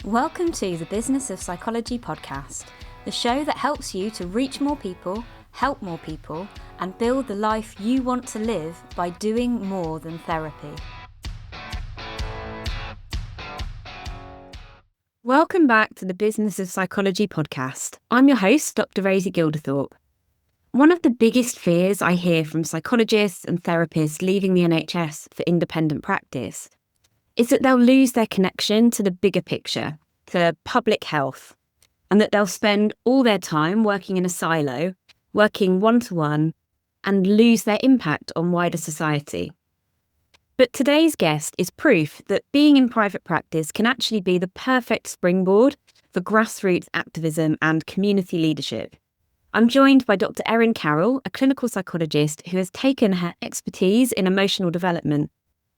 Welcome to the Business of Psychology podcast, the show that helps you to reach more people, help more people, and build the life you want to live by doing more than therapy. Welcome back to the Business of Psychology podcast. I'm your host, Dr Rosie Gilderthorpe. One of the biggest fears I hear from psychologists and therapists leaving the NHS for independent practice is that they'll lose their connection to the bigger picture, to public health, and that they'll spend all their time working in a silo, working one-to-one, and lose their impact on wider society. But today's guest is proof that being in private practice can actually be the perfect springboard for grassroots activism and community leadership. I'm joined by Dr Erin Carroll, a clinical psychologist who has taken her expertise in emotional development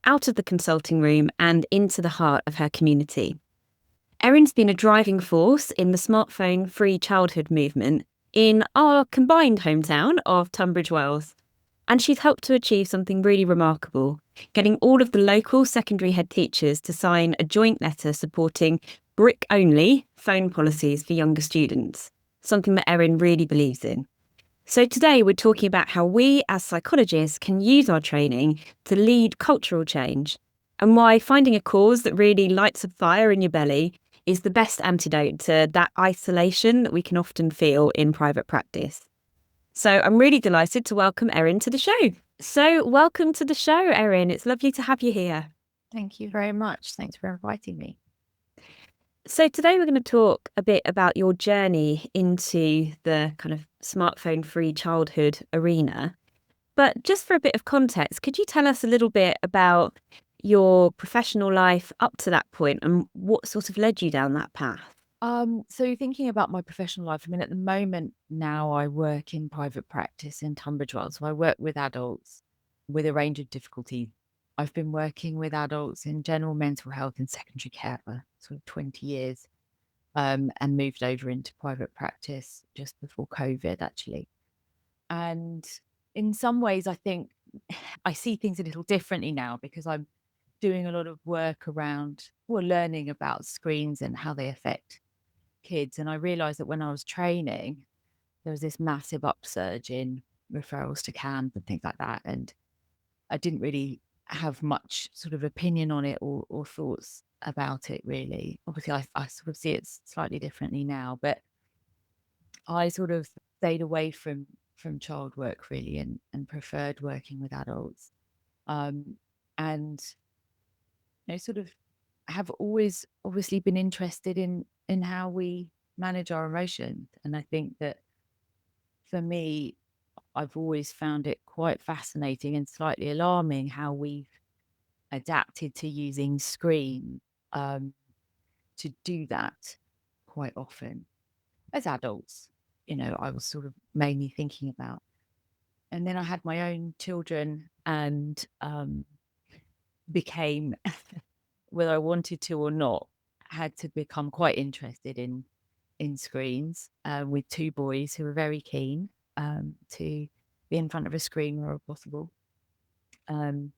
out of the consulting room and into the heart of her community. Erin's been a driving force in the smartphone-free childhood movement in our combined hometown of Tunbridge Wells, and she's helped to achieve something really remarkable, getting all of the local secondary head teachers to sign a joint letter supporting brick-only phone policies for younger students, something that Erin really believes in. So today we're talking about how we as psychologists can use our training to lead cultural change, and why finding a cause that really lights a fire in your belly is the best antidote to that isolation that we can often feel in private practice. So I'm really delighted to welcome Erin to the show. So welcome to the show, Erin. It's lovely to have you here. Thank you very much. Thanks for inviting me. So today we're going to talk a bit about your journey into the kind of smartphone-free childhood arena. But just for a bit of context, could you tell us a little bit about your professional life up to that point and what sort of led you down that path? So thinking about my professional life, I mean, at the moment now I work in private practice in Tunbridge Wells. So I work with adults with a range of difficulties. I've been working with adults in general mental health and secondary care for sort of 20 years, and moved over into private practice just before COVID, actually. And in some ways, I think I see things a little differently now because I'm doing a lot of work around learning about screens and how they affect kids. And I realized that when I was training, there was this massive upsurge in referrals to CAMS and things like that. And I didn't really have much sort of opinion on it or thoughts about it, really. Obviously, I sort of see it slightly differently now, but I sort of stayed away from child work, really, and preferred working with adults. And sort of have always obviously been interested in how we manage our emotions. And I think that for me, I've always found it quite fascinating and slightly alarming how we've adapted to using screen to do that quite often as adults. I was sort of mainly thinking about. And then I had my own children and became, whether I wanted to or not, had to become quite interested in screens with two boys who were very keen to be in front of a screen wherever possible. And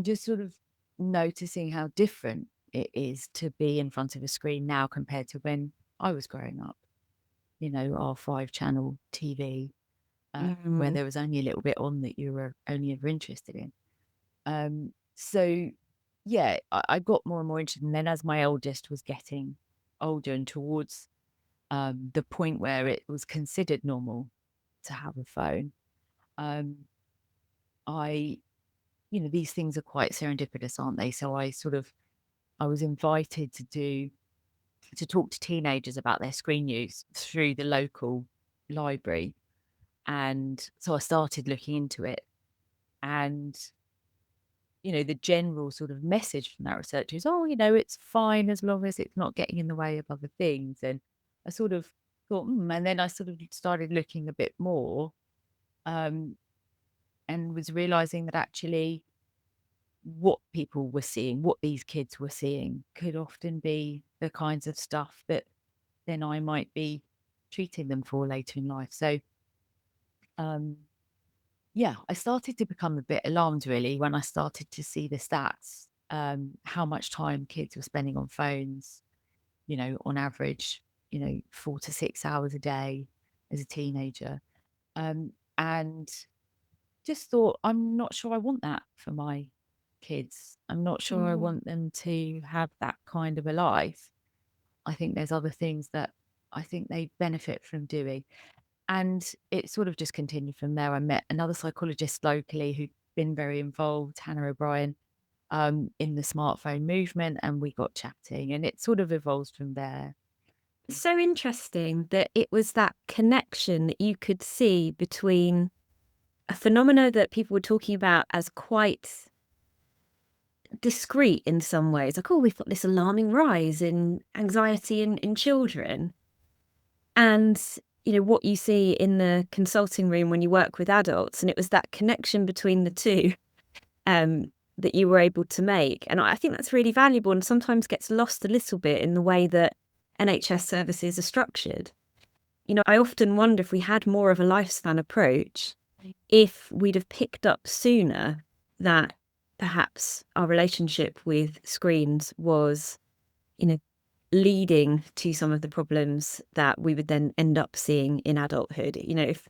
just sort of noticing how different it is to be in front of a screen now compared to when I was growing up. Our 5-channel TV, where there was only a little bit on that you were only ever interested in. So, yeah, I got more and more interested. And then as my eldest was getting older and towards the point where it was considered normal to have a phone, these things are quite serendipitous, aren't they? So I was invited to talk to teenagers about their screen use through the local library. And so I started looking into it. And, the general sort of message from that research is, it's fine as long as it's not getting in the way of other things. And I sort of thought, and then I sort of started looking a bit more and was realizing that actually what people were seeing, what these kids were seeing, could often be the kinds of stuff that then I might be treating them for later in life. So, I started to become a bit alarmed, really, when I started to see the stats, how much time kids were spending on phones, on average, 4 to 6 hours a day as a teenager. And just thought, I'm not sure I want that for my kids. I'm not sure I want them to have that kind of a life. I think there's other things that I think they benefit from doing. And it sort of just continued from there. I met another psychologist locally who'd been very involved, Hannah O'Brien, in the smartphone movement, and we got chatting, and it sort of evolves from there. So interesting that it was that connection that you could see between a phenomena that people were talking about as quite discreet in some ways, like, oh, we've got this alarming rise in anxiety in children. And, what you see in the consulting room when you work with adults. And it was that connection between the two that you were able to make. And I think that's really valuable and sometimes gets lost a little bit in the way that NHS services are structured. I often wonder if we had more of a lifespan approach, if we'd have picked up sooner that perhaps our relationship with screens was, leading to some of the problems that we would then end up seeing in adulthood. If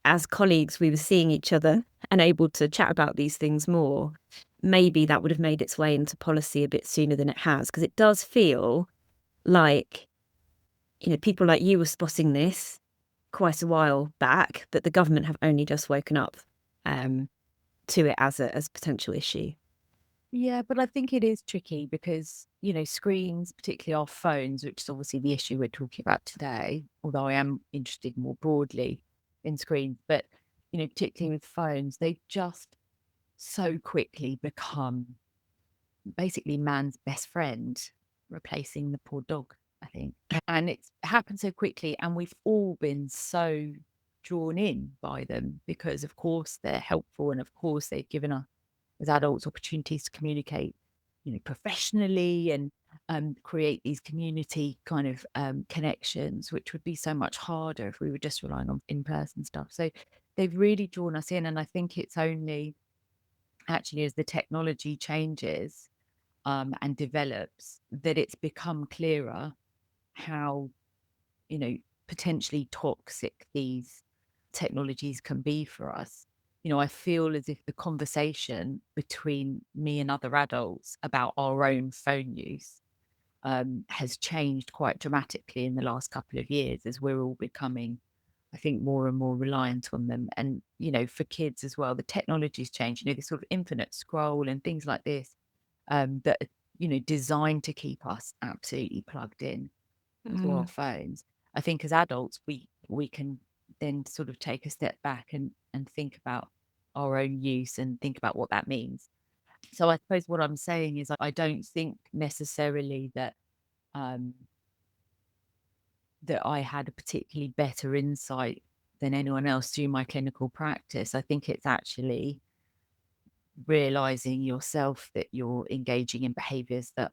as colleagues we were seeing each other and able to chat about these things more, maybe that would have made its way into policy a bit sooner than it has, because it does feel like, people like you were spotting this quite a while back, but the government have only just woken up to it as a potential issue. Yeah, but I think it is tricky because, screens, particularly our phones, which is obviously the issue we're talking about today, although I am interested more broadly in screens, but, particularly with phones, they just so quickly become basically man's best friend, replacing the poor dog, I think. And it's happened so quickly, and we've all been so drawn in by them because, of course, they're helpful, and of course, they've given us as adults opportunities to communicate, professionally and create these community kind of connections, which would be so much harder if we were just relying on in-person stuff. So they've really drawn us in, and I think it's only actually as the technology changes and develops that it's become clearer how, potentially toxic these technologies can be for us. I feel as if the conversation between me and other adults about our own phone use has changed quite dramatically in the last couple of years as we're all becoming, I think, more and more reliant on them. And, for kids as well, the technology's changed, this sort of infinite scroll and things like this that are, designed to keep us absolutely plugged in to our phones. I think as adults, we can then sort of take a step back and think about our own use and think about what that means. So I suppose what I'm saying is I don't think necessarily that um, that I had a particularly better insight than anyone else through my clinical practice. I think it's actually realizing yourself that you're engaging in behaviors that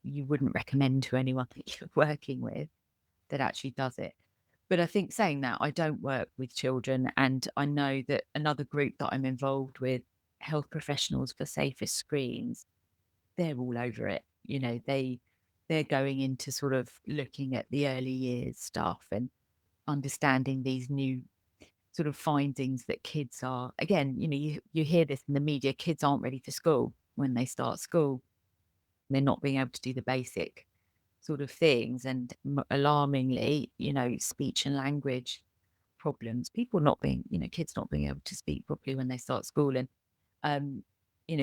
you wouldn't recommend to anyone that you're working with that actually does it. But I think saying that, I don't work with children, and I know that another group that I'm involved with, health professionals for safer screens, they're all over it. They're going into sort of looking at the early years stuff and understanding these new sort of findings that kids are, again, you hear this in the media, kids aren't ready for school when they start school. They're not being able to do the basic sort of things. And alarmingly, speech and language problems, people not being, kids not being able to speak properly when they start school. And,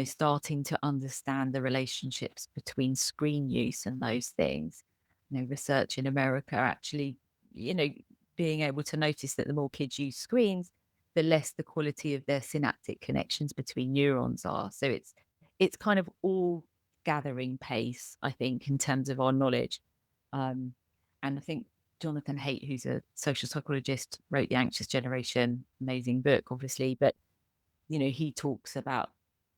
starting to understand the relationships between screen use and those things. Research in America actually, being able to notice that the more kids use screens, the less the quality of their synaptic connections between neurons are. So it's kind of all gathering pace, I think, in terms of our knowledge. And I think Jonathan Haidt, who's a social psychologist, wrote The Anxious Generation, amazing book, obviously. But, he talks about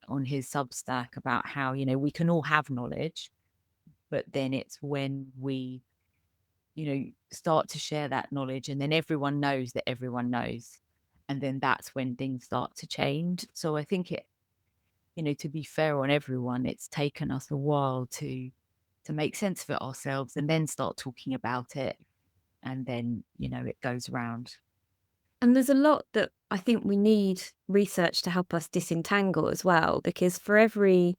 on his Substack about how, we can all have knowledge, but then it's when we, start to share that knowledge and then everyone knows that everyone knows. And then that's when things start to change. So I think it, to be fair on everyone, it's taken us a while to to make sense of it ourselves and then start talking about it. And then, it goes around. And there's a lot that I think we need research to help us disentangle as well, because for every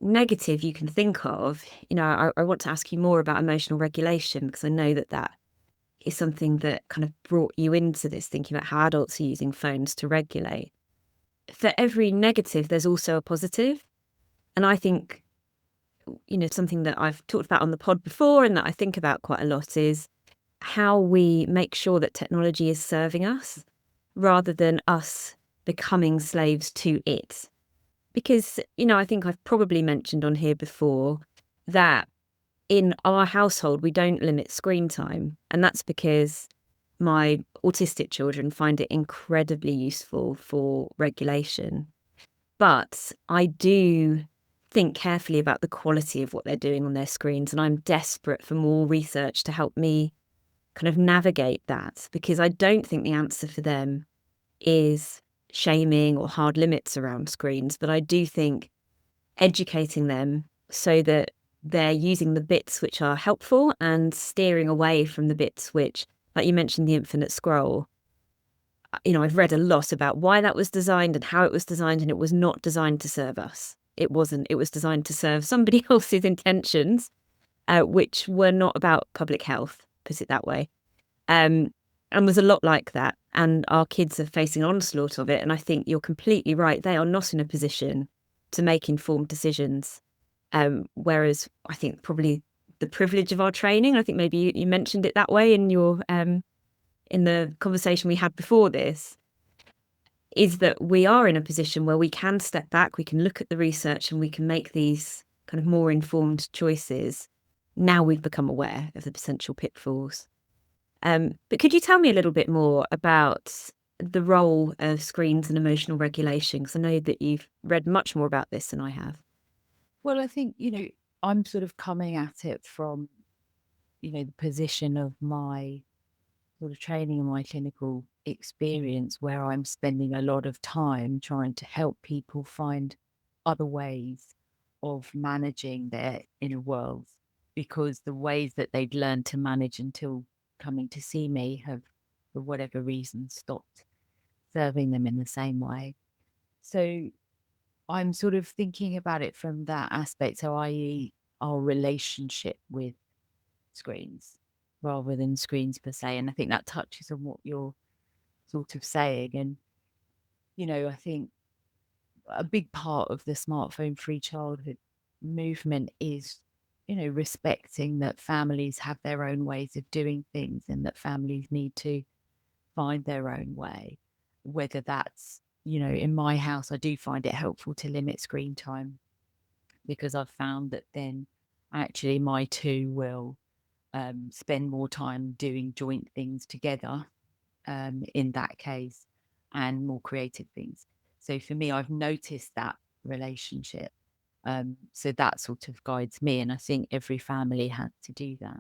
negative you can think of, I want to ask you more about emotional regulation, because I know that that is something that kind of brought you into this, thinking about how adults are using phones to regulate. For every negative, there's also a positive. And I think, something that I've talked about on the pod before and that I think about quite a lot is how we make sure that technology is serving us rather than us becoming slaves to it. Because, I think I've probably mentioned on here before that in our household, we don't limit screen time. And that's because my autistic children find it incredibly useful for regulation. But I do think carefully about the quality of what they're doing on their screens. And I'm desperate for more research to help me kind of navigate that, because I don't think the answer for them is shaming or hard limits around screens. But I do think educating them so that they're using the bits which are helpful and steering away from the bits which, like you mentioned, the infinite scroll. I've read a lot about why that was designed and how it was designed, and it was not designed to serve us. It wasn't. It was designed to serve somebody else's intentions, which were not about public health, put it that way. And was a lot like that. And our kids are facing onslaught of it. And I think you're completely right. They are not in a position to make informed decisions. Whereas I think probably the privilege of our training, I think maybe you mentioned it that way in your in the conversation we had before this, is that we are in a position where we can step back, we can look at the research and we can make these kind of more informed choices. Now we've become aware of the potential pitfalls. But could you tell me a little bit more about the role of screens and emotional regulation? Because I know that you've read much more about this than I have. Well, I think, I'm sort of coming at it from, the position of my sort of training and my clinical experience, where I'm spending a lot of time trying to help people find other ways of managing their inner worlds, because the ways that they'd learned to manage until coming to see me have, for whatever reason, stopped serving them in the same way. So I'm sort of thinking about it from that aspect. So, i.e., our relationship with screens rather than screens per se. And I think that touches on what you're sort of saying. And, I think a big part of the smartphone free childhood movement is, respecting that families have their own ways of doing things and that families need to find their own way. Whether that's, in my house, I do find it helpful to limit screen time, because I've found that then actually my two will spend more time doing joint things together in that case, and more creative things. So for me, I've noticed that relationship. So that sort of guides me. And I think every family had to do that.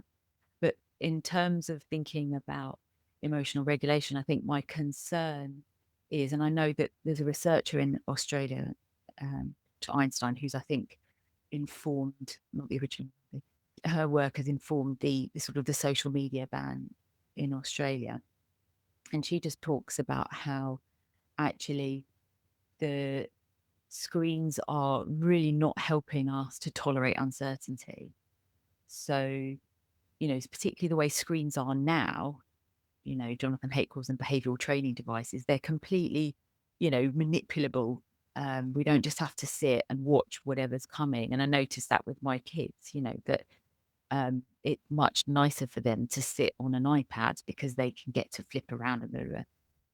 But in terms of thinking about emotional regulation, I think my concern is, and I know that there's a researcher in Australia, to Einstein, who's, I think, informed, not the original, her work has informed the sort of the social media ban in Australia. And she just talks about how actually the screens are really not helping us to tolerate uncertainty. So, particularly the way screens are now, Jonathan Haidt calls them behavioral training devices. They're completely, manipulable. We don't just have to sit and watch whatever's coming. And I noticed that with my kids, that it's much nicer for them to sit on an iPad because they can get to flip around a little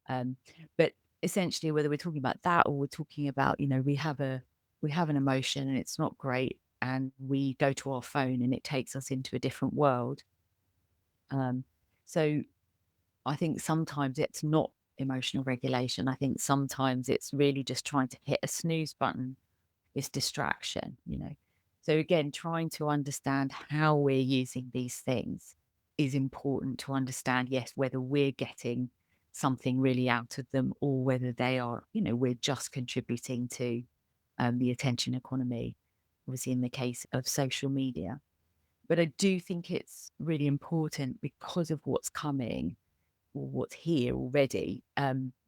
bit. But essentially, whether we're talking about that or we're talking about, we have an emotion and it's not great, and we go to our phone and it takes us into a different world. So I think sometimes it's not emotional regulation. I think sometimes it's really just trying to hit a snooze button. It's distraction. So again, trying to understand how we're using these things is important to understand, yes, whether we're getting something really out of them or whether they are, we're just contributing to the attention economy, obviously in the case of social media. But I do think it's really important because of what's coming or what's here already.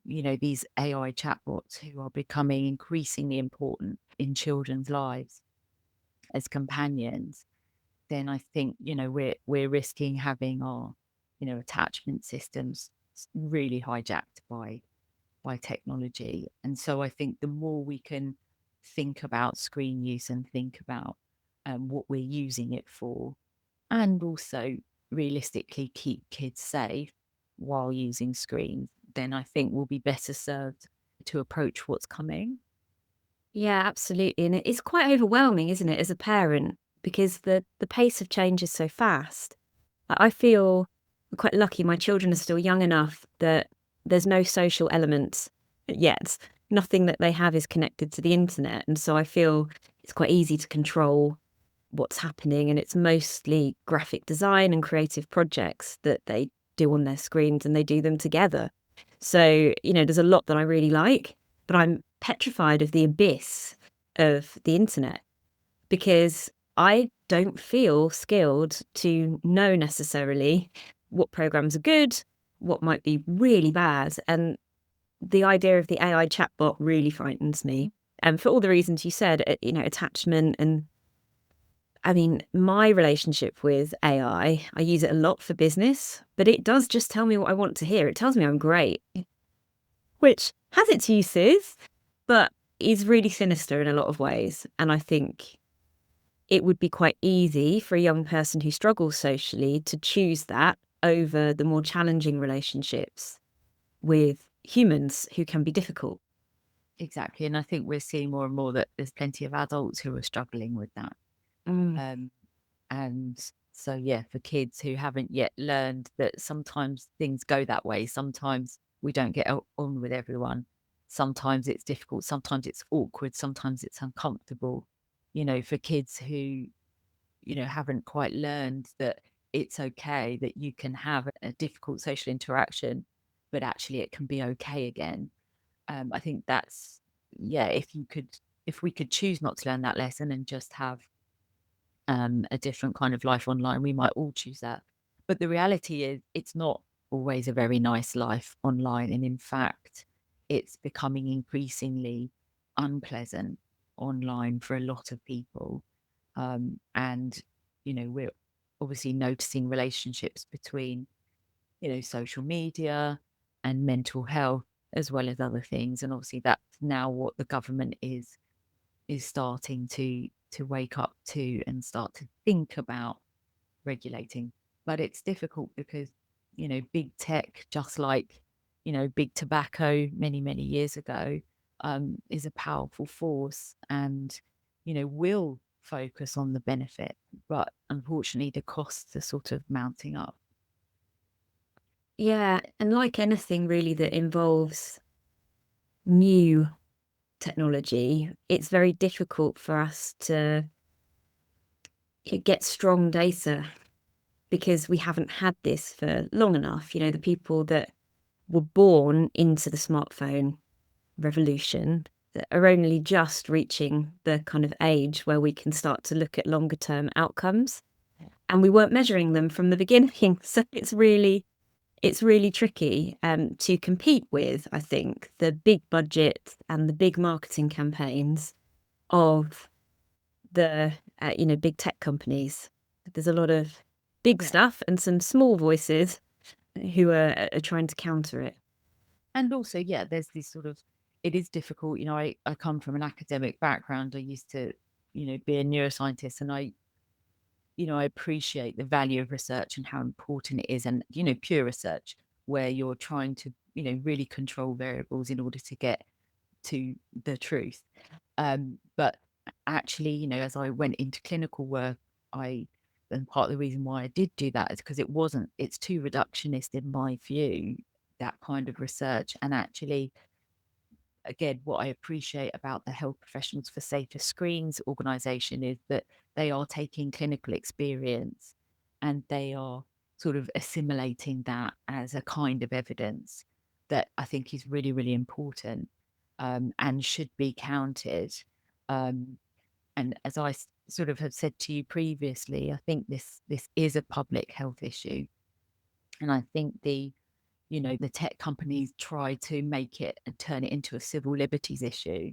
These AI chatbots who are becoming increasingly important in children's lives as companions, then I think, we're risking having our, attachment systems really hijacked by technology. And so I think the more we can think about screen use and think about what we're using it for, and also realistically keep kids safe while using screens, then I think we'll be better served to approach what's coming. Yeah, absolutely. And it's quite overwhelming, isn't it, as a parent, because the pace of change is so fast. I feel quite lucky. My children are still young enough that there's no social elements yet. Nothing that they have is connected to the internet. And so I feel it's quite easy to control what's happening. And it's mostly graphic design and creative projects that they do on their screens, and they do them together. So, there's a lot that I really like, but I'm petrified of the abyss of the internet because I don't feel skilled to know necessarily what programs are good, what might be really bad. And the idea of the AI chatbot really frightens me. And for all the reasons you said, attachment. And I mean, my relationship with AI, I use it a lot for business, but it does just tell me what I want to hear. It tells me I'm great, which has its uses, but is really sinister in a lot of ways. And I think it would be quite easy for a young person who struggles socially to choose that over the more challenging relationships with humans who can be difficult. Exactly. And I think we're seeing more and more that there's plenty of adults who are struggling with that. Mm. And so, yeah, for kids who haven't yet learned that sometimes things go that way, sometimes we don't get on with everyone, sometimes it's difficult, sometimes it's awkward, sometimes it's uncomfortable. For kids who, haven't quite learned that it's okay that you can have a difficult social interaction, but actually it can be okay again. I think that's, yeah, if we could choose not to learn that lesson and just have a different kind of life online, we might all choose that. But the reality is, it's not always a very nice life online. And in fact, it's becoming increasingly unpleasant online for a lot of people. And, we're obviously noticing relationships between, social media and mental health, as well as other things. And obviously, that's now what the government is starting to wake up to and start to think about regulating. But it's difficult because, big tech, just like, big tobacco many years ago, is a powerful force and, will focus on the benefit. But unfortunately, the costs are sort of mounting up. Yeah. And like anything really that involves new technology, it's very difficult for us to get strong data because we haven't had this for long enough. The people that were born into the smartphone revolution that are only just reaching the kind of age where we can start to look at longer term outcomes. And we weren't measuring them from the beginning. So it's really tricky to compete with, I think, the big budget and the big marketing campaigns of the big tech companies. There's a lot of big Yeah. stuff and some small voices who are trying to counter it. And also, yeah, there's this sort of, it is difficult. I come from an academic background. I used to, be a neuroscientist, and I appreciate the value of research and how important it is. And, pure research where you're trying to, really control variables in order to get to the truth. But actually, as I went into clinical work, and part of the reason why I did do that is because it's too reductionist in my view, that kind of research. And actually, again, what I appreciate about the Health Professionals for Safer Screens organization is that they are taking clinical experience and they are sort of assimilating that as a kind of evidence that I think is really important, and should be counted. And as I sort of have said to you previously, I think this is a public health issue. And I think the tech companies try to make it and turn it into a civil liberties issue.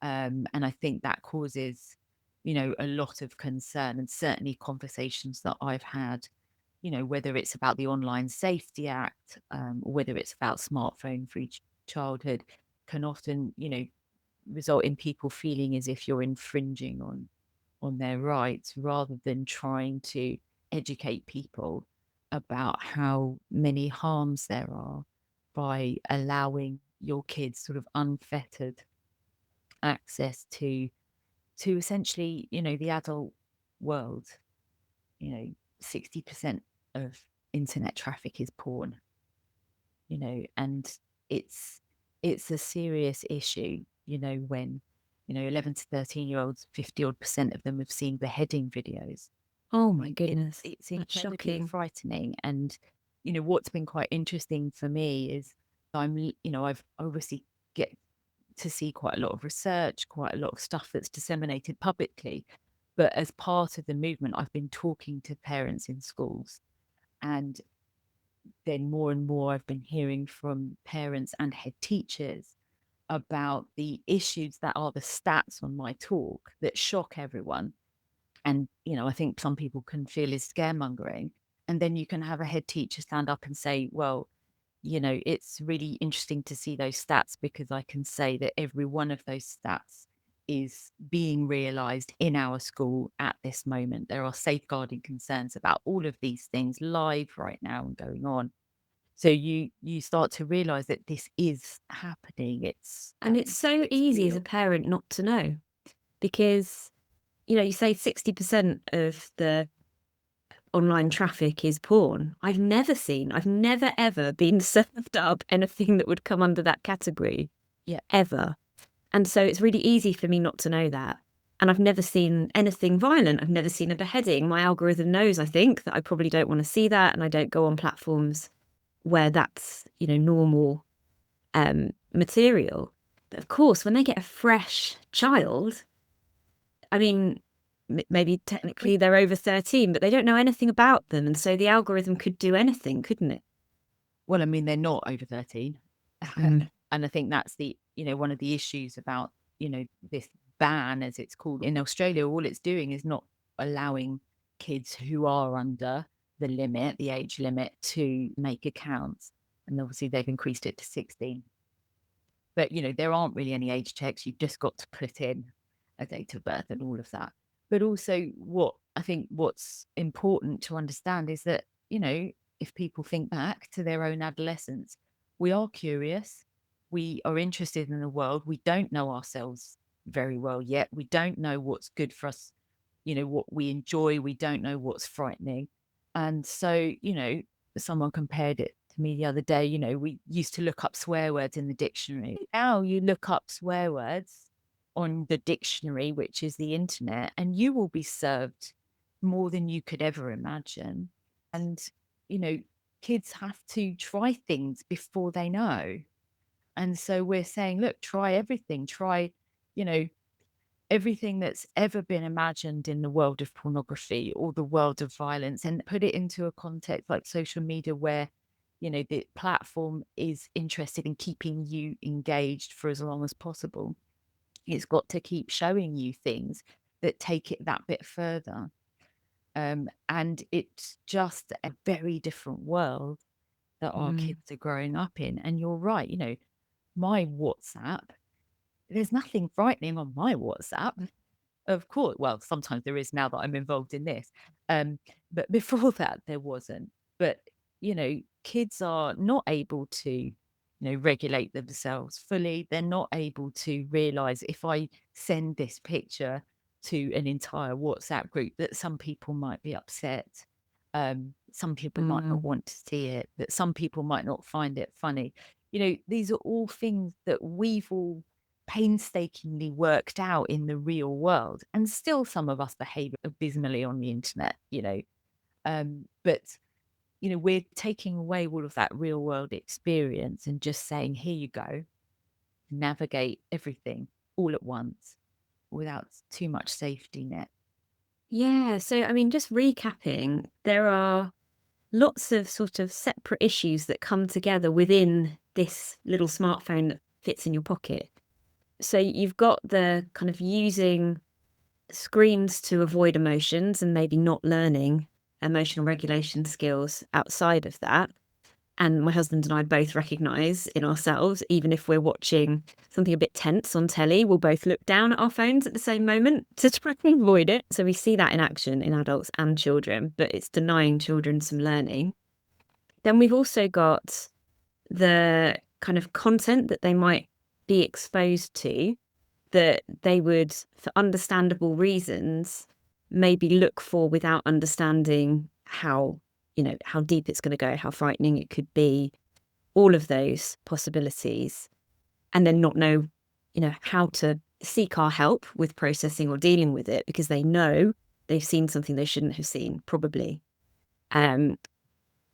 And I think that causes, a lot of concern, and certainly conversations that I've had, whether it's about the Online Safety Act, or whether it's about smartphone free childhood, can often, result in people feeling as if you're infringing on their rights, rather than trying to educate people about how many harms there are by allowing your kids sort of unfettered access to essentially, the adult world. 60% of internet traffic is porn, and it's a serious issue, when 11 to 13-year-olds, 50 odd percent of them have seen beheading videos. Oh I my mean, goodness. it's That's incredibly shocking. frightening. And what's been quite interesting for me is I've obviously get to see quite a lot of research, quite a lot of stuff that's disseminated publicly. But as part of the movement, I've been talking to parents in schools, and then more and more I've been hearing from parents and head teachers about the issues that are the stats on my talk that shock everyone. And, I think some people can feel is scaremongering. And then you can have a head teacher stand up and say, well, it's really interesting to see those stats, because I can say that every one of those stats is being realized in our school at this moment. There are safeguarding concerns about all of these things live right now and going on. So you start to realize that this is happening. And it's so It's easy as a real. parent not to know because, you say 60% of the online traffic is porn. I've never ever been served up anything that would come under that category. Yeah. Ever. And so it's really easy for me not to know that. And I've never seen anything violent. I've never seen a beheading. My algorithm knows, I think, that I probably don't want to see that. And I don't go on platforms where that's, normal material. But of course, when they get a fresh child, I mean, maybe technically they're over 13, but they don't know anything about them. And so the algorithm could do anything, couldn't it? Well, I mean, they're not over 13. Mm. And I think that's one of the issues about, this ban, as it's called in Australia. All it's doing is not allowing kids who are under the age limit, to make accounts. And obviously they've increased it to 16. But, there aren't really any age checks. You've just got to put in a date of birth and all of that. But also, what I think what's important to understand is that, if people think back to their own adolescence, we are curious. We are interested in the world. We don't know ourselves very well yet. We don't know what's good for us, what we enjoy. We don't know what's frightening. And so, someone compared it to me the other day. We used to look up swear words in the dictionary. Now you look up swear words on the dictionary, which is the internet, and you will be served more than you could ever imagine. And, kids have to try things before they know. And so we're saying, look, try everything, you know, everything that's ever been imagined in the world of pornography or the world of violence, and put it into a context like social media, where, the platform is interested in keeping you engaged for as long as possible. It's got to keep showing you things that take it that bit further. And it's just a very different world that our kids are growing up in. And you're right, my WhatsApp, there's nothing frightening on my WhatsApp. Of course, well, sometimes there is now that I'm involved in this. But before that, there wasn't. But, kids are not able to, regulate themselves fully. They're not able to realize, if I send this picture to an entire WhatsApp group, that some people might be upset. Some people might not want to see it, that some people might not find it funny. These are all things that we've all painstakingly worked out in the real world, and still some of us behave abysmally on the internet. But we're taking away all of that real world experience and just saying, here you go, navigate everything all at once without too much safety net. Yeah. So, I mean, just recapping, there are lots of sort of separate issues that come together within this little smartphone that fits in your pocket. So, you've got the kind of using screens to avoid emotions and maybe not learning emotional regulation skills outside of that. And my husband and I both recognise in ourselves, even if we're watching something a bit tense on telly, we'll both look down at our phones at the same moment to try and avoid it. So we see that in action in adults and children, but it's denying children some learning. Then we've also got the kind of content that they might be exposed to that they would, for understandable reasons, maybe look for without understanding how, how deep it's going to go, how frightening it could be, all of those possibilities, and then not know, how to seek our help with processing or dealing with it because they know they've seen something they shouldn't have seen, probably. Um,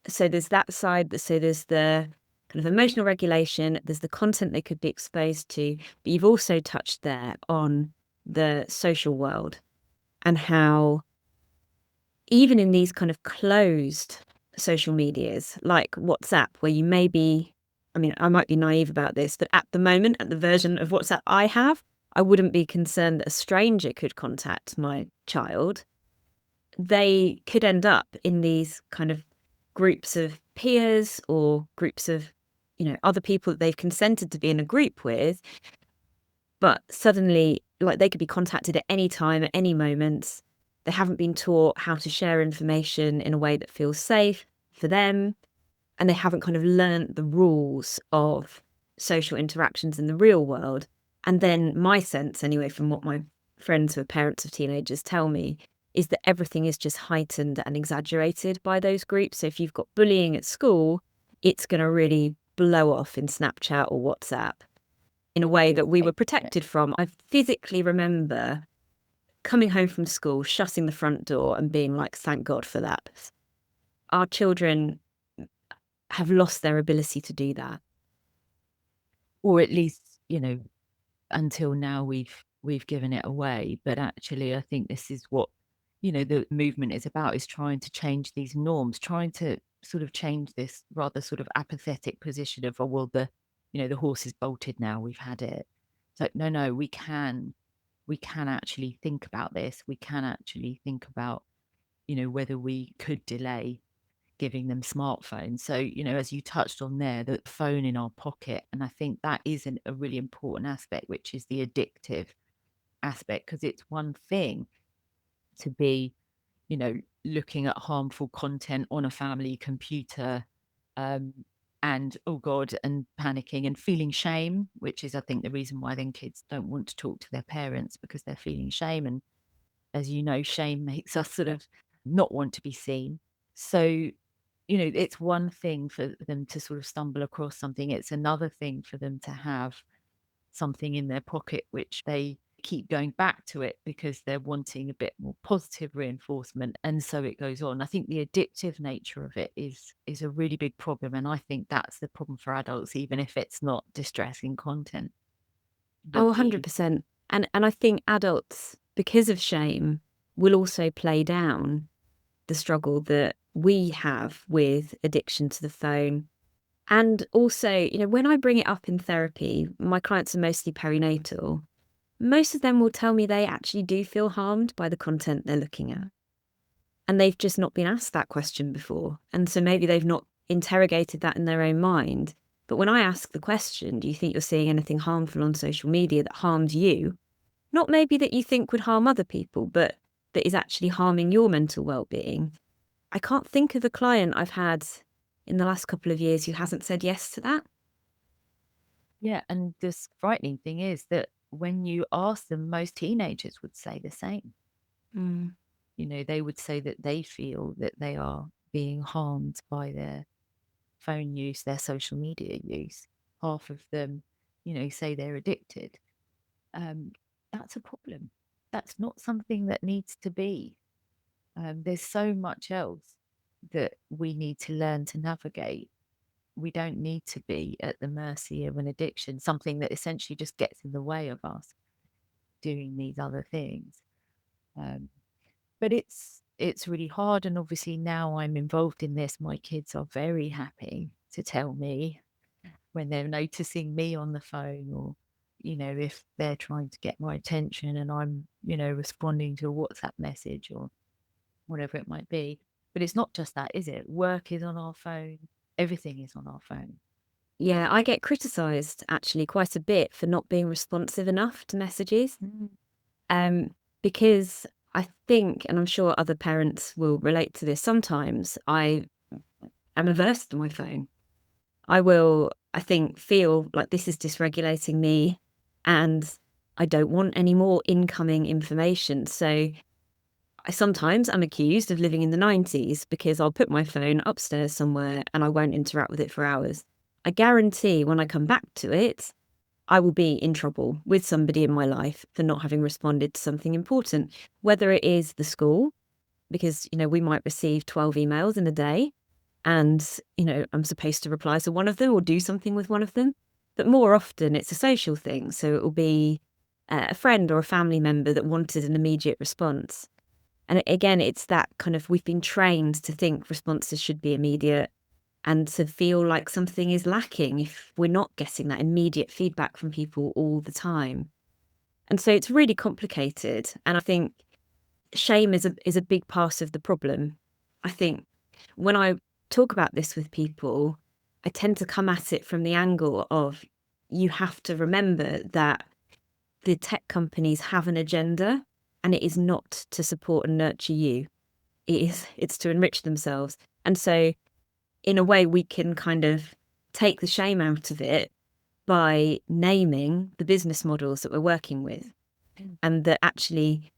so there's that side. So there's the kind of emotional regulation, there's the content they could be exposed to, but you've also touched there on the social world and how even in these kind of closed social medias like WhatsApp, where you may be, I mean, I might be naive about this, but at the moment, at the version of WhatsApp I have, I wouldn't be concerned that a stranger could contact my child. They could end up in these kind of groups of peers or groups of, other people that they've consented to be in a group with, but suddenly, like, they could be contacted at any time, at any moment. They haven't been taught how to share information in a way that feels safe for them, and they haven't kind of learnt the rules of social interactions in the real world. And then my sense, anyway, from what my friends who are parents of teenagers tell me, is that everything is just heightened and exaggerated by those groups. So if you've got bullying at school, it's going to really blow off in Snapchat or WhatsApp in a way that we were protected from. I physically remember coming home from school, shutting the front door and being like, thank God for that. Our children have lost their ability to do that. Or at least, until now we've given it away. But actually, I think this is what, the movement is about, is trying to change these norms, trying to sort of change this rather sort of apathetic position of, oh, well, the horse is bolted now, we've had it. So no, we can actually think about this. We can actually think about, whether we could delay giving them smartphones. So, as you touched on there, the phone in our pocket. And I think that is a really important aspect, which is the addictive aspect, because it's one thing to be, looking at harmful content on a family computer, and oh God, and panicking and feeling shame, which is, I think, the reason why then kids don't want to talk to their parents, because they're feeling shame. And as you know, shame makes us sort of not want to be seen. So, it's one thing for them to sort of stumble across something. It's another thing for them to have something in their pocket which they keep going back to it because they're wanting a bit more positive reinforcement. And so it goes on. I think the addictive nature of it is a really big problem. And I think that's the problem for adults, even if it's not distressing content. Oh, But 100%. And I think adults, because of shame, will also play down the struggle that we have with addiction to the phone. And also, when I bring it up in therapy, my clients are mostly perinatal. Most of them will tell me they actually do feel harmed by the content they're looking at. And they've just not been asked that question before. And so maybe they've not interrogated that in their own mind. But when I ask the question, do you think you're seeing anything harmful on social media that harms you? Not maybe that you think would harm other people, but that is actually harming your mental well-being. I can't think of a client I've had in the last couple of years who hasn't said yes to that. yeah, and this frightening thing is that when you ask them, most teenagers would say the same. Mm. They would say that they feel that they are being harmed by their phone use, their social media use. Half of them, say they're addicted. Um, that's a problem. That's not something that needs to be. There's so much else that we need to learn to navigate. We don't need to be at the mercy of an addiction, something that essentially just gets in the way of us doing these other things. Um, but it's really hard. And obviously now I'm involved in this, my kids are very happy to tell me when they're noticing me on the phone, or, if they're trying to get my attention and I'm, responding to a WhatsApp message or whatever it might be. But it's not just that, is it? Work is on our phone. Everything is on our phone. Yeah, I get criticised actually quite a bit for not being responsive enough to messages. Because I think, and I'm sure other parents will relate to this, sometimes I am averse to my phone. I will, I think, feel like this is dysregulating me and I don't want any more incoming information. So sometimes I'm accused of living in the 90s because I'll put my phone upstairs somewhere and I won't interact with it for hours. I guarantee when I come back to it, I will be in trouble with somebody in my life for not having responded to something important, whether it is the school, because, we might receive 12 emails in a day and, I'm supposed to reply to one of them or do something with one of them. But more often it's a social thing. So it will be a friend or a family member that wanted an immediate response. And again, it's that kind of, we've been trained to think responses should be immediate and to feel like something is lacking if we're not getting that immediate feedback from people all the time. And so it's really complicated. And I think shame is a big part of the problem. I think when I talk about this with people, I tend to come at it from the angle of, you have to remember that the tech companies have an agenda and it is not to support and nurture you. It's to enrich themselves. And so in a way, we can kind of take the shame out of it by naming the business models that we're working with. And that actually,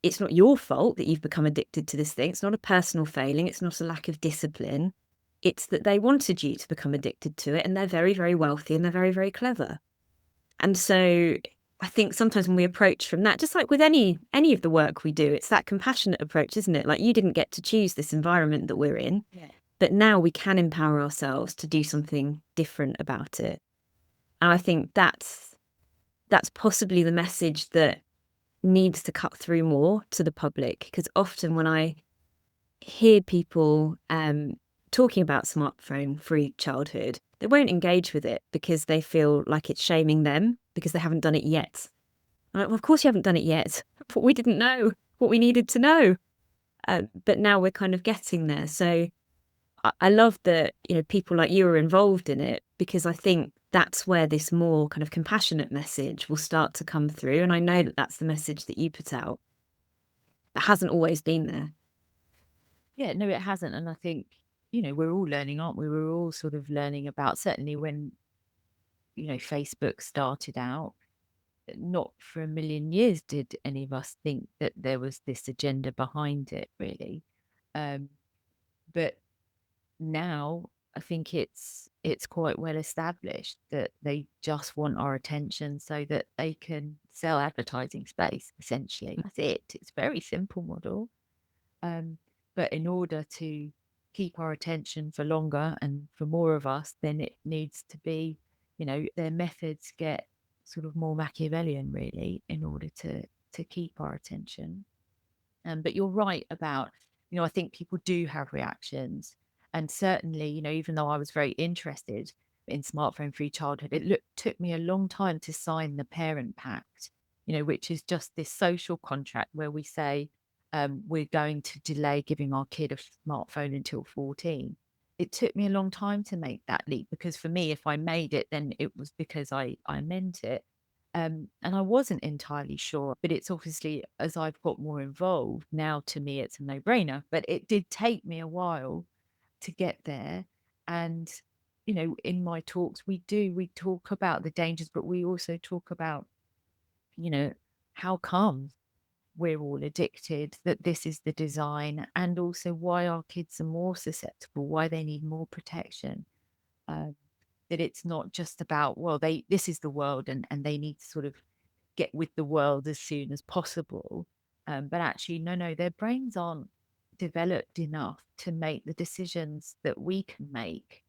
it's not your fault that you've become addicted to this thing. It's not a personal failing. It's not a lack of discipline. It's that they wanted you to become addicted to it, and they're very, very wealthy and they're very, very clever. And so I think sometimes when we approach from that, just like with any of the work we do, it's that compassionate approach, isn't it? Like, you didn't get to choose this environment that we're in, but now we can empower ourselves to do something different about it. And I think that's possibly the message that needs to cut through more to the public, because often when I hear people talking about smartphone-free childhood, they won't engage with it because they feel like it's shaming them because they haven't done it yet. I'm like, well, of course you haven't done it yet, but we didn't know what we needed to know. But now we're kind of getting there. So I love that, people like you are involved in it, because I think that's where this more kind of compassionate message will start to come through. And I know that that's the message that you put out. That hasn't always been there. Yeah, no, it hasn't. And I think, we're all learning, aren't we? We're all sort of learning about, certainly when, Facebook started out, not for a million years did any of us think that there was this agenda behind it, really. But now I think it's quite well established that they just want our attention so that they can sell advertising space, essentially. That's it. It's a very simple model. But in order to keep our attention for longer and for more of us, then it needs to be, their methods get sort of more Machiavellian, really, in order to keep our attention. But you're right about, I think people do have reactions. And certainly, even though I was very interested in smartphone-free childhood, it took me a long time to sign the Parent Pact, which is just this social contract where we say we're going to delay giving our kid a smartphone until 14. It took me a long time to make that leap, because for me, if I made it, then it was because I meant it. And I wasn't entirely sure, but it's obviously, as I've got more involved now, to me, it's a no-brainer. But it did take me a while to get there. And, in my talks, we talk about the dangers, but we also talk about, how come we're all addicted, that this is the design, and also why our kids are more susceptible, why they need more protection. That it's not just about, well, this is the world and they need to sort of get with the world as soon as possible. But actually, no, their brains aren't developed enough to make the decisions that we can make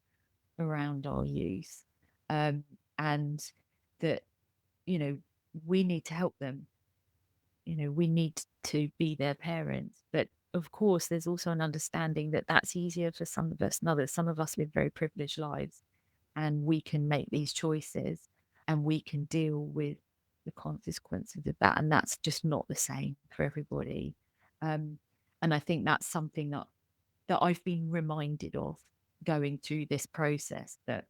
around our youth. And that, we need to help them. we need to be their parents. But of course, there's also an understanding that that's easier for some of us than others. Some of us live very privileged lives and we can make these choices and we can deal with the consequences of that. And that's just not the same for everybody. And I think that's something that I've been reminded of going through this process, that,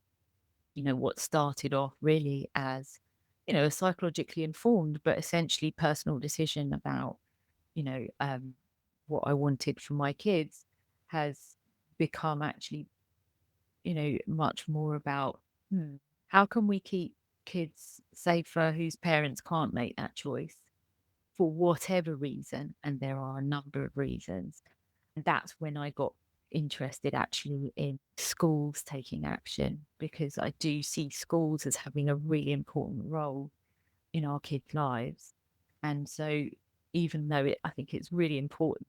what started off really as, a psychologically informed, but essentially personal decision about, what I wanted for my kids has become actually, much more about how can we keep kids safer whose parents can't make that choice for whatever reason. And there are a number of reasons. And that's when I got interested actually in schools taking action, because I do see schools as having a really important role in our kids' lives. And so even though I think it's really important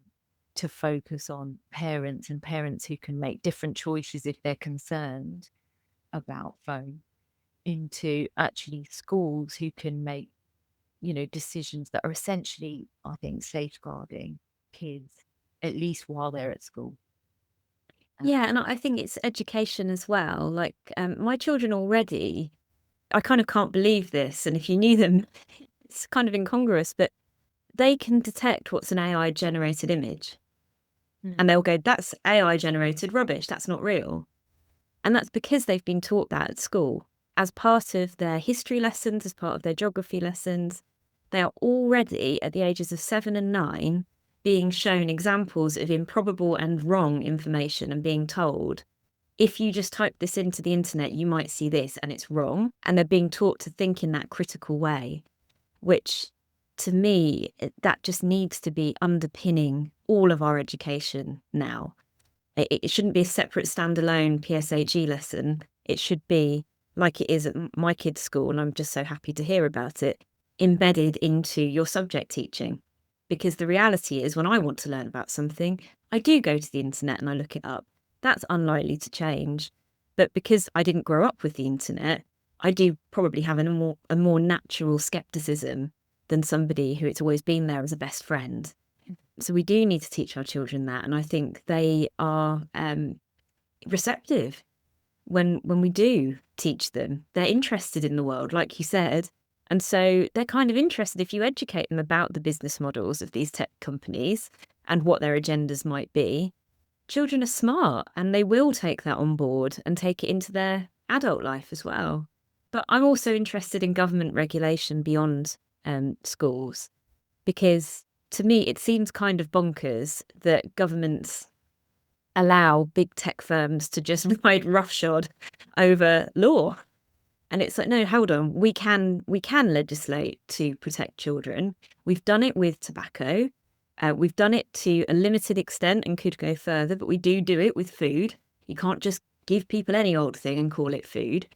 to focus on parents and parents who can make different choices if they're concerned about phone, into actually schools who can make, decisions that are essentially, I think, safeguarding kids, at least while they're at school. Yeah, and I think it's education as well. Like, my children already, I kind of can't believe this. And if you knew them, it's kind of incongruous, but they can detect what's an AI generated image. And they'll go, that's AI generated rubbish. That's not real. And that's because they've been taught that at school as part of their history lessons, as part of their geography lessons. They are already at the ages of 7 and 9 being shown examples of improbable and wrong information and being told, if you just type this into the internet, you might see this and it's wrong. And they're being taught to think in that critical way, which to me, that just needs to be underpinning all of our education now. It shouldn't be a separate standalone PSHE lesson. It should be like it is at my kids' school, and I'm just so happy to hear about it, embedded into your subject teaching. Because the reality is, when I want to learn about something, I do go to the internet and I look it up. That's unlikely to change. But because I didn't grow up with the internet, I do probably have a more natural skepticism than somebody who it's always been there as a best friend. So we do need to teach our children that. And I think they are receptive when we do teach them. They're interested in the world, like you said. And so they're kind of interested if you educate them about the business models of these tech companies and what their agendas might be. Children are smart and they will take that on board and take it into their adult life as well. But I'm also interested in government regulation beyond schools, because to me, it seems kind of bonkers that governments allow big tech firms to just ride roughshod over law. And it's like, no, hold on. We can legislate to protect children. We've done it with tobacco. We've done it to a limited extent and could go further, but we do it with food. You can't just give people any old thing and call it food.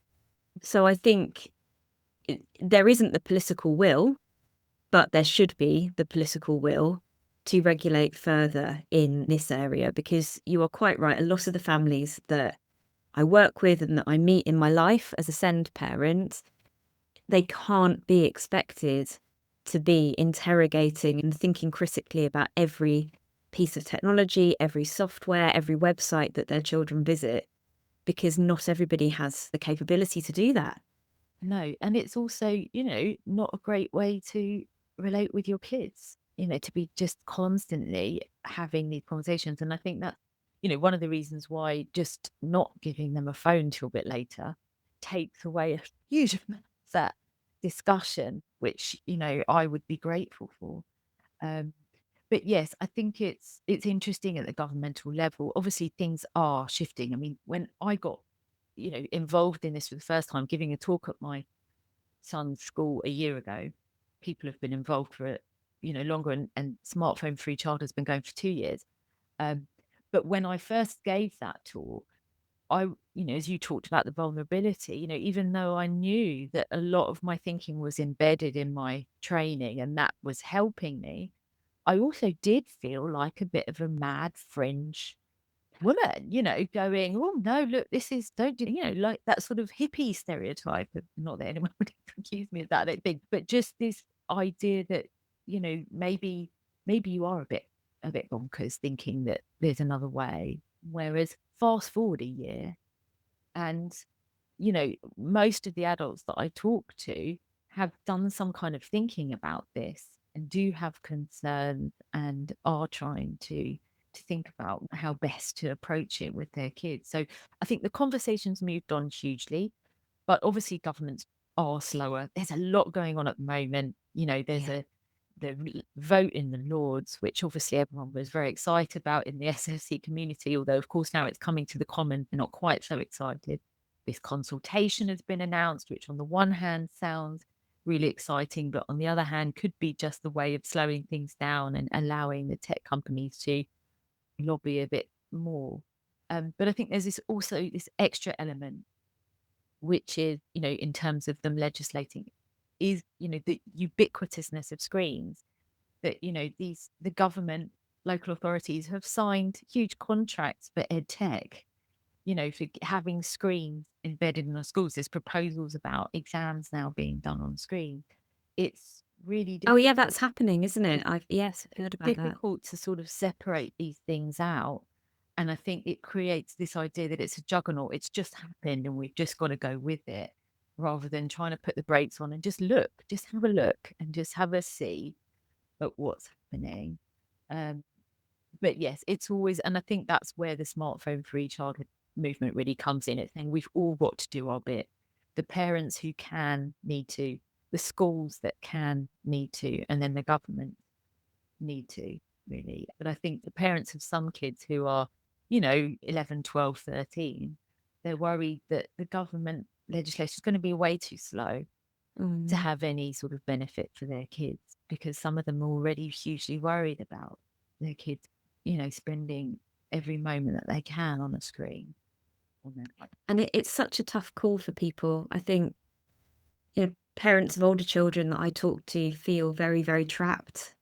So I think there isn't the political will, but there should be the political will to regulate further in this area, because you are quite right. A lot of the families that I work with and that I meet in my life as a send parent, they can't be expected to be interrogating and thinking critically about every piece of technology, every software, every website that their children visit, because not everybody has the capability to do that. No, and it's also, not a great way to relate with your kids, to be just constantly having these conversations. And I think that, one of the reasons why just not giving them a phone till a bit later takes away a huge amount of that discussion, which, I would be grateful for. But yes, I think it's interesting at the governmental level. Obviously, things are shifting. I mean, when I got, involved in this for the first time, giving a talk at my son's school a year ago, people have been involved for longer, and smartphone free child has been going for 2 years. But when I first gave that talk, I, as you talked about the vulnerability, even though I knew that a lot of my thinking was embedded in my training and that was helping me, I also did feel like a bit of a mad fringe woman, going, oh no, look, this is, don't do, like that sort of hippie stereotype of, not that anyone would accuse me of that, I don't think, but just this idea that maybe you are a bit bonkers thinking that there's another way. Whereas fast forward a year, and most of the adults that I talk to have done some kind of thinking about this and do have concerns and are trying to think about how best to approach it with their kids. So I think the conversation's moved on hugely, but obviously governments are slower. There's a lot going on at the moment. There's Yeah. the vote in the Lords, which obviously everyone was very excited about in the SFC community, although of course now it's coming to the Commons, they're not quite so excited. This consultation has been announced, which on the one hand sounds really exciting, but on the other hand could be just the way of slowing things down and allowing the tech companies to lobby a bit more. But I think there's also this extra element, which is, in terms of them legislating, is, the ubiquitousness of screens, that, the government, local authorities have signed huge contracts for ed tech, for having screens embedded in our schools. There's proposals about exams now being done on screen. It's really Oh, yeah, difficult. that's happening, isn't it? Yes, I've heard It's about that. difficult to sort of separate these things out. And I think it creates this idea that it's a juggernaut. It's just happened and we've just got to go with it, rather than trying to put the brakes on and just have a look and just have a see at what's happening. But yes, it's always, and I think that's where the smartphone free childhood movement really comes in. It's saying we've all got to do our bit. The parents who can need to, the schools that can need to, and then the government need to, really. But I think the parents of some kids who are, 11, 12, 13, they're worried that the government legislation is going to be way too slow to Mm. have any sort of benefit for their kids, because some of them are already hugely worried about their kids, spending every moment that they can on a screen. And it's such a tough call for people. I think, parents of older children that I talk to feel very, very trapped.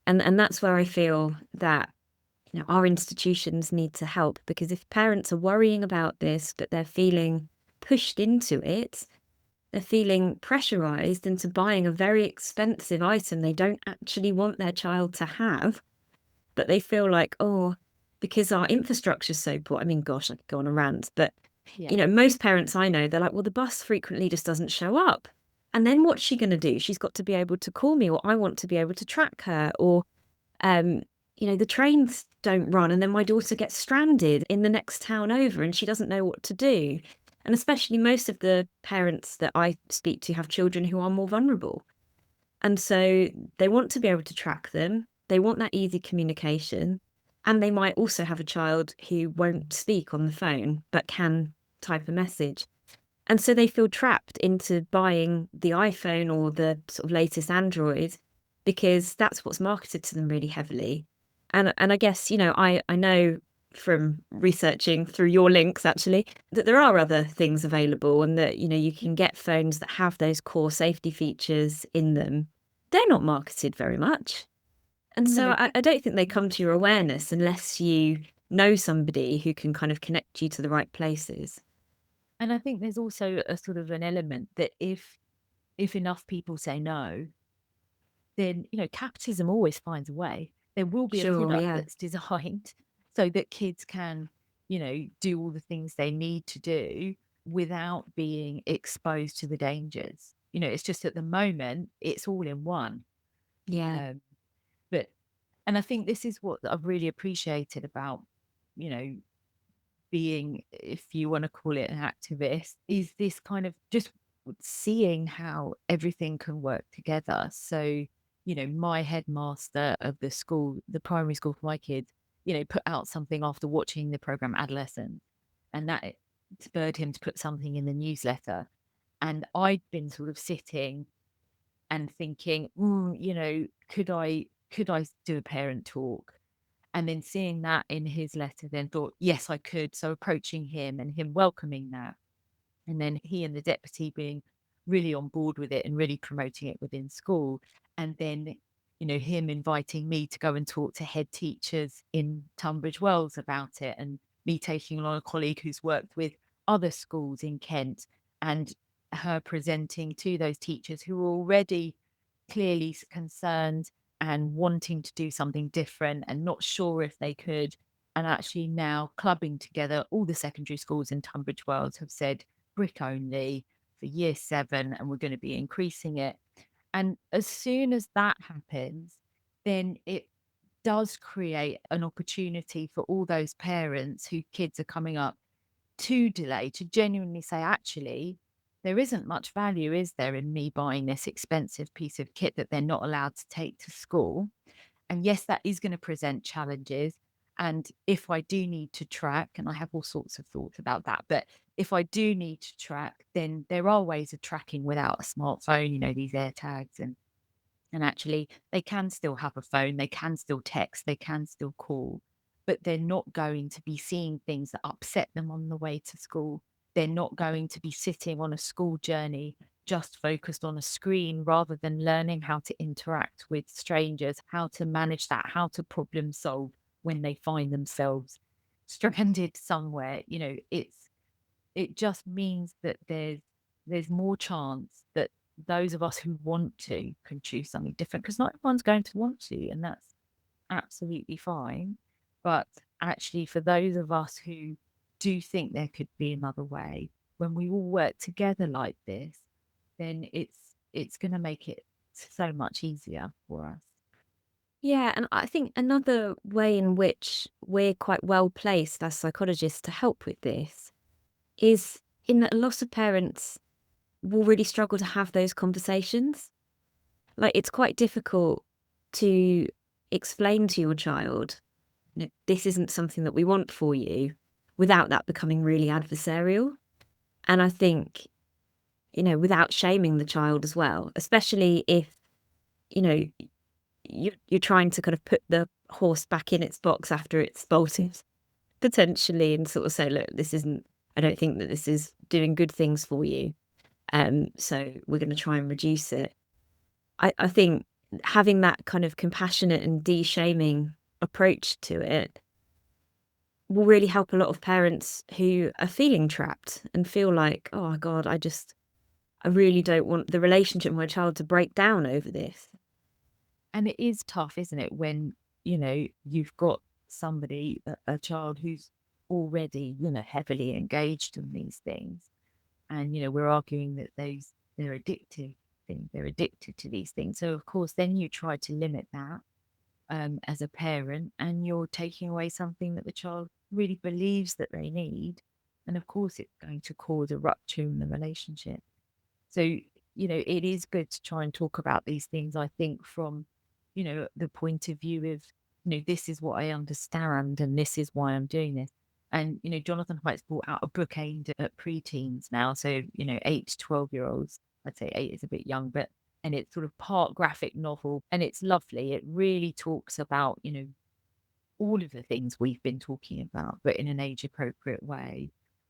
And that's where I feel that, our institutions need to help, because if parents are worrying about this, but they're feeling pushed into it, they're feeling pressurized into buying a very expensive item they don't actually want their child to have, but they feel like, oh, because our infrastructure is so poor. I mean, gosh, I could go on a rant, but Yeah. most parents I know, they're like, well, the bus frequently just doesn't show up. And then what's she going to do? She's got to be able to call me, or I want to be able to track her, or, um, the trains don't run. And then my daughter gets stranded in the next town over and she doesn't know what to do. And especially most of the parents that I speak to have children who are more vulnerable. And so they want to be able to track them. They want that easy communication. And they might also have a child who won't speak on the phone, but can type a message. And so they feel trapped into buying the iPhone or the sort of latest Android, because that's what's marketed to them really heavily. And I guess, I know from researching through your links actually, that there are other things available, and that, you can get phones that have those core safety features in them. They're not marketed very much. And so No. I don't think they come to your awareness unless you know somebody who can kind of connect you to the right places. And I think there's also a sort of an element that if enough people say no, then, capitalism always finds a way. There will be a Sure, product yeah. that's designed so that kids can, do all the things they need to do without being exposed to the dangers. It's just at the moment, it's all in one. Yeah. Um, but, and I think this is what I've really appreciated about, you know, being, if you want to call it an activist, is this kind of just seeing how everything can work together. So, my headmaster of the school, the primary school for my kids, put out something after watching the program Adolescent, and that spurred him to put something in the newsletter. And I'd been sort of sitting and thinking, could I do a parent talk? And then seeing that in his letter, then thought, yes, I could. So approaching him and him welcoming that. And then he and the deputy being really on board with it and really promoting it within school. And then, him inviting me to go and talk to head teachers in Tunbridge Wells about it, and me taking along a colleague who's worked with other schools in Kent, and her presenting to those teachers who were already clearly concerned and wanting to do something different and not sure if they could. And actually now clubbing together, all the secondary schools in Tunbridge Wells have said brick only for year 7, and we're going to be increasing it. And as soon as that happens, then it does create an opportunity for all those parents whose kids are coming up to delay, to genuinely say, actually, there isn't much value, is there, in me buying this expensive piece of kit that they're not allowed to take to school? And yes, that is going to present challenges. And if I do need to track, and I have all sorts of thoughts about that, but if I do need to track, then there are ways of tracking without a smartphone, these air tags, and actually they can still have a phone, they can still text, they can still call, but they're not going to be seeing things that upset them on the way to school. They're not going to be sitting on a school journey just focused on a screen rather than learning how to interact with strangers, how to manage that, how to problem solve when they find themselves stranded somewhere. It just means that there's more chance that those of us who want to can choose something different, because not everyone's going to want to, and that's absolutely fine. But actually, for those of us who do think there could be another way, when we all work together like this, then it's going to make it so much easier for us. Yeah, and I think another way in which we're quite well placed as psychologists to help with this is in that a lot of parents will really struggle to have those conversations. Like, it's quite difficult to explain to your child, this isn't something that we want for you, without that becoming really adversarial. And I think, without shaming the child as well, especially if, you know, you're trying to kind of put the horse back in its box after it's bolted, potentially, and sort of say, look, I don't think that this is doing good things for you. So we're going to try and reduce it. I think having that kind of compassionate and de-shaming approach to it will really help a lot of parents who are feeling trapped and feel like, oh my God, I really don't want the relationship with my child to break down over this. And it is tough, isn't it, when, you've got somebody, a child who's already, heavily engaged in these things. And, we're arguing that they're addictive things, they're addicted to these things. So, of course, then you try to limit that as a parent, and you're taking away something that the child really believes that they need. And of course, it's going to cause a rupture in the relationship. So, it is good to try and talk about these things, I think, from, the point of view of, this is what I understand and this is why I'm doing this. And, Jonathan Haidt's brought out a book aimed at preteens now. So, 8 to 12-year-olds. I'd say 8 is a bit young, and it's sort of part graphic novel, and it's lovely. It really talks about, all of the things we've been talking about, but in an age appropriate way.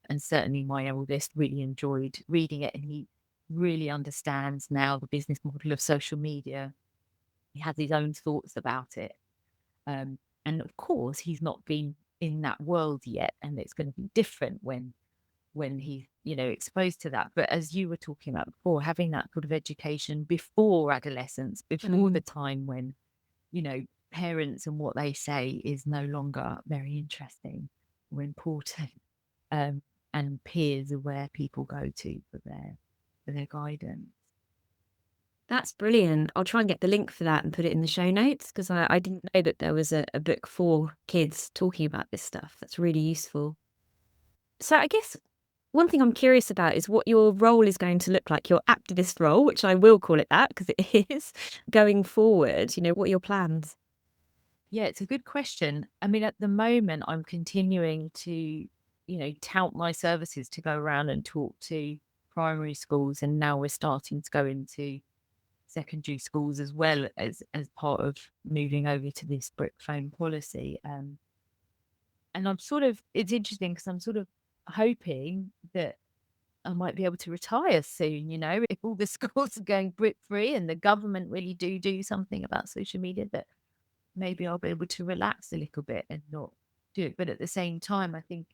And certainly my oldest really enjoyed reading it, and he really understands now the business model of social media. He has his own thoughts about it. And of course, he's not been in that world yet, and it's going to be different when he's, exposed to that. But as you were talking about before, having that sort of education before adolescence, before the time when, parents and what they say is no longer very interesting or important, and peers are where people go to for their guidance. That's brilliant. I'll try and get the link for that and put it in the show notes, because I didn't know that there was a book for kids talking about this stuff. That's really useful. So I guess one thing I'm curious about is what your role is going to look like, your activist role, which I will call it that because it is, going forward. What are your plans? Yeah, it's a good question. I mean, at the moment, I'm continuing to, tout my services to go around and talk to primary schools. And now we're starting to go into secondary schools as well as part of moving over to this brick phone policy. And it's interesting because I'm sort of hoping that I might be able to retire soon, if all the schools are going brick free and the government really do something about social media, that maybe I'll be able to relax a little bit and not do it. But at the same time, I think,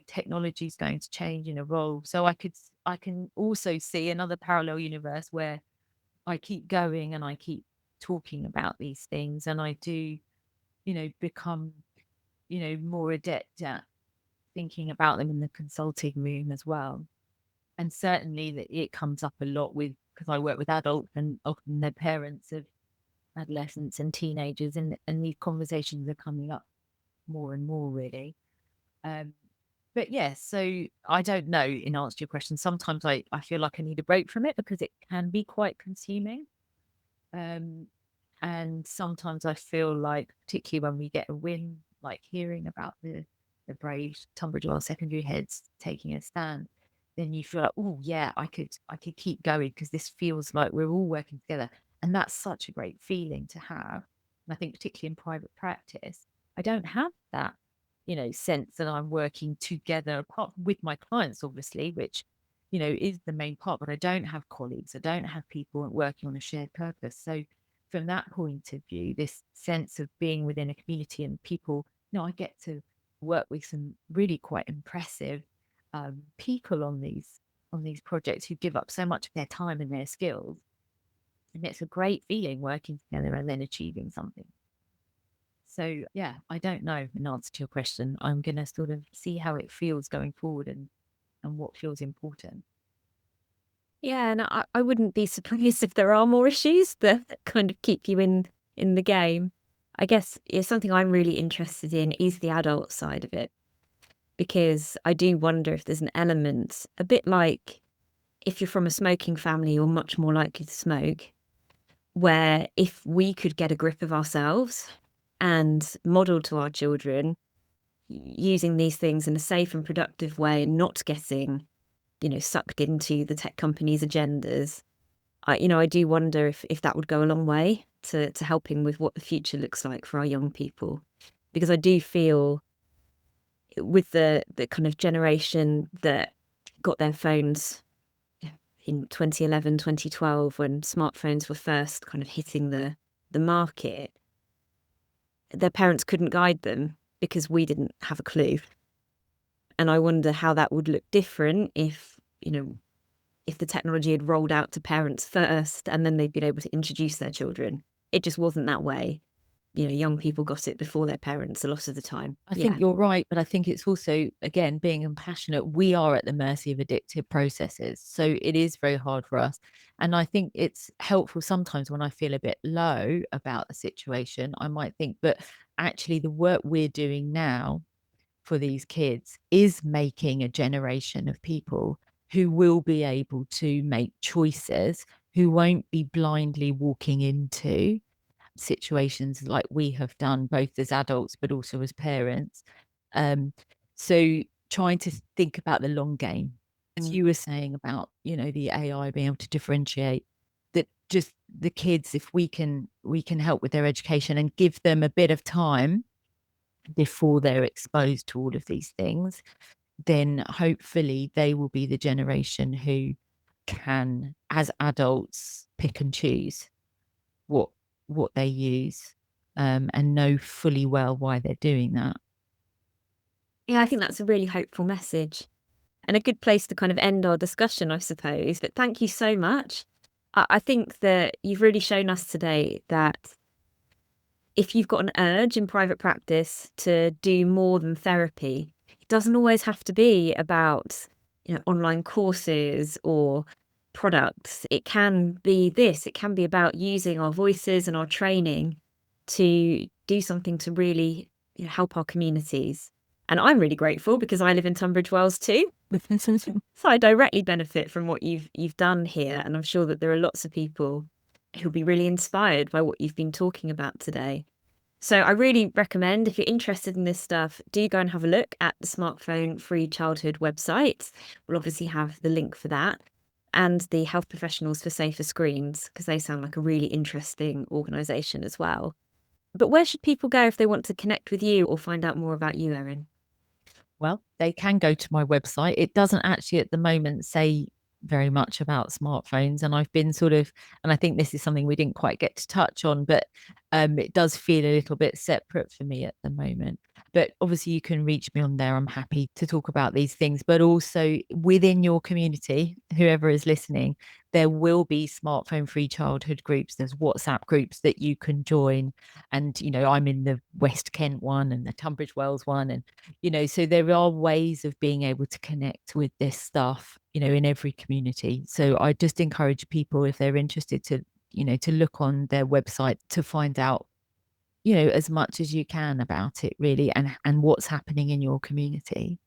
technology is going to change and evolve. So I can also see another parallel universe where I keep going and I keep talking about these things, and I do, become, more adept at thinking about them in the consulting room as well. And certainly that it comes up a lot because I work with adults and often their parents of adolescents and teenagers, and these conversations are coming up more and more, really. But yeah, so I don't know, in answer to your question, sometimes I feel like I need a break from it because it can be quite consuming. And sometimes I feel like, particularly when we get a win, like hearing about the brave Tunbridge Wells secondary heads taking a stand, then you feel like, oh yeah, I could keep going because this feels like we're all working together. And that's such a great feeling to have. And I think particularly in private practice, I don't have that, sense that I'm working together, apart with my clients, obviously, which, is the main part, but I don't have colleagues. I don't have people working on a shared purpose. So from that point of view, this sense of being within a community and people, I get to work with some really quite impressive people on these projects who give up so much of their time and their skills. And it's a great feeling working together and then achieving something. So yeah, I don't know, in answer to your question. I'm going to sort of see how it feels going forward and what feels important. Yeah, and I wouldn't be surprised if there are more issues that kind of keep you in the game. I guess something I'm really interested in is the adult side of it, because I do wonder if there's an element, a bit like if you're from a smoking family, you're much more likely to smoke, where if we could get a grip of ourselves and model to our children using these things in a safe and productive way and not getting sucked into the tech companies' agendas. I do wonder if that would go a long way to helping with what the future looks like for our young people. Because I do feel with the kind of generation that got their phones in 2011, 2012, when smartphones were first kind of hitting the market, their parents couldn't guide them because we didn't have a clue. And I wonder how that would look different if the technology had rolled out to parents first and then they'd been able to introduce their children. It just wasn't that way. Young people got it before their parents a lot of the time. I think you're right, but I think it's also, again, being compassionate. We are at the mercy of addictive processes. So it is very hard for us. And I think it's helpful sometimes when I feel a bit low about the situation, I might think, but actually the work we're doing now for these kids is making a generation of people who will be able to make choices, who won't be blindly walking into situations like we have done, both as adults but also as parents. So trying to think about the long game, as you were saying about, the AI being able to differentiate, that just the kids, if we can help with their education and give them a bit of time before they're exposed to all of these things, then hopefully they will be the generation who can, as adults, pick and choose what they use, and know fully well why they're doing that. Yeah, I think that's a really hopeful message and a good place to kind of end our discussion, I suppose. But thank you so much. I think that you've really shown us today that if you've got an urge in private practice to do more than therapy, it doesn't always have to be about, online courses or products. It can be this. It can be about using our voices and our training to do something to really help our communities. And I'm really grateful because I live in Tunbridge Wells too. So I directly benefit from what you've done here. And I'm sure that there are lots of people who'll be really inspired by what you've been talking about today. So I really recommend, if you're interested in this stuff, do go and have a look at the Smartphone Free Childhood website. We'll obviously have the link for that, and the Health Professionals for Safer Screens, because they sound like a really interesting organisation as well. But where should people go if they want to connect with you or find out more about you, Erin? Well, they can go to my website. It doesn't actually at the moment say very much about smartphones, and I've been sort of, and I think this is something we didn't quite get to touch on, but it does feel a little bit separate for me at the moment. But obviously you can reach me on there. I'm happy to talk about these things, but also within your community, whoever is listening, there will be smartphone-free childhood groups. There's WhatsApp groups that you can join. And, I'm in the West Kent one and the Tunbridge Wells one. And, so there are ways of being able to connect with this stuff, in every community. So I just encourage people, if they're interested, to look on their website to find out, as much as you can about it, really, and what's happening in your community.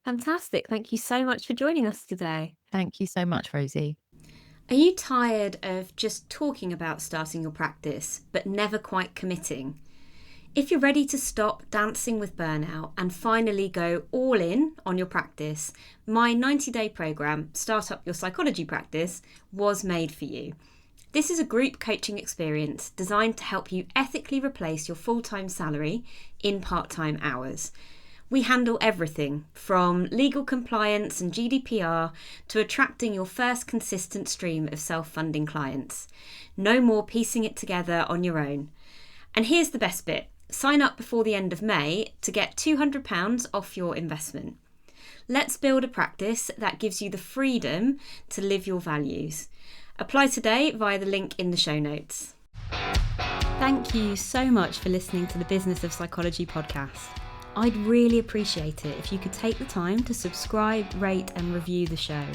Fantastic. Thank you so much for joining us today. Thank you so much, Rosie. Are you tired of just talking about starting your practice, but never quite committing? If you're ready to stop dancing with burnout and finally go all in on your practice, my 90-day program, Start Up Your Psychology Practice, was made for you. This is a group coaching experience designed to help you ethically replace your full-time salary in part-time hours. We handle everything from legal compliance and GDPR to attracting your first consistent stream of self-funding clients. No more piecing it together on your own. And here's the best bit. Sign up before the end of May to get £200 off your investment. Let's build a practice that gives you the freedom to live your values. Apply today via the link in the show notes. Thank you so much for listening to the Business of Psychology podcast. I'd really appreciate it if you could take the time to subscribe, rate and review the show.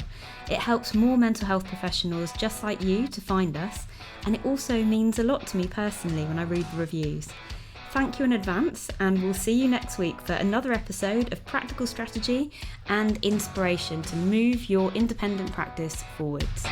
It helps more mental health professionals just like you to find us, and it also means a lot to me personally when I read the reviews. Thank you in advance, and we'll see you next week for another episode of practical strategy and inspiration to move your independent practice forwards.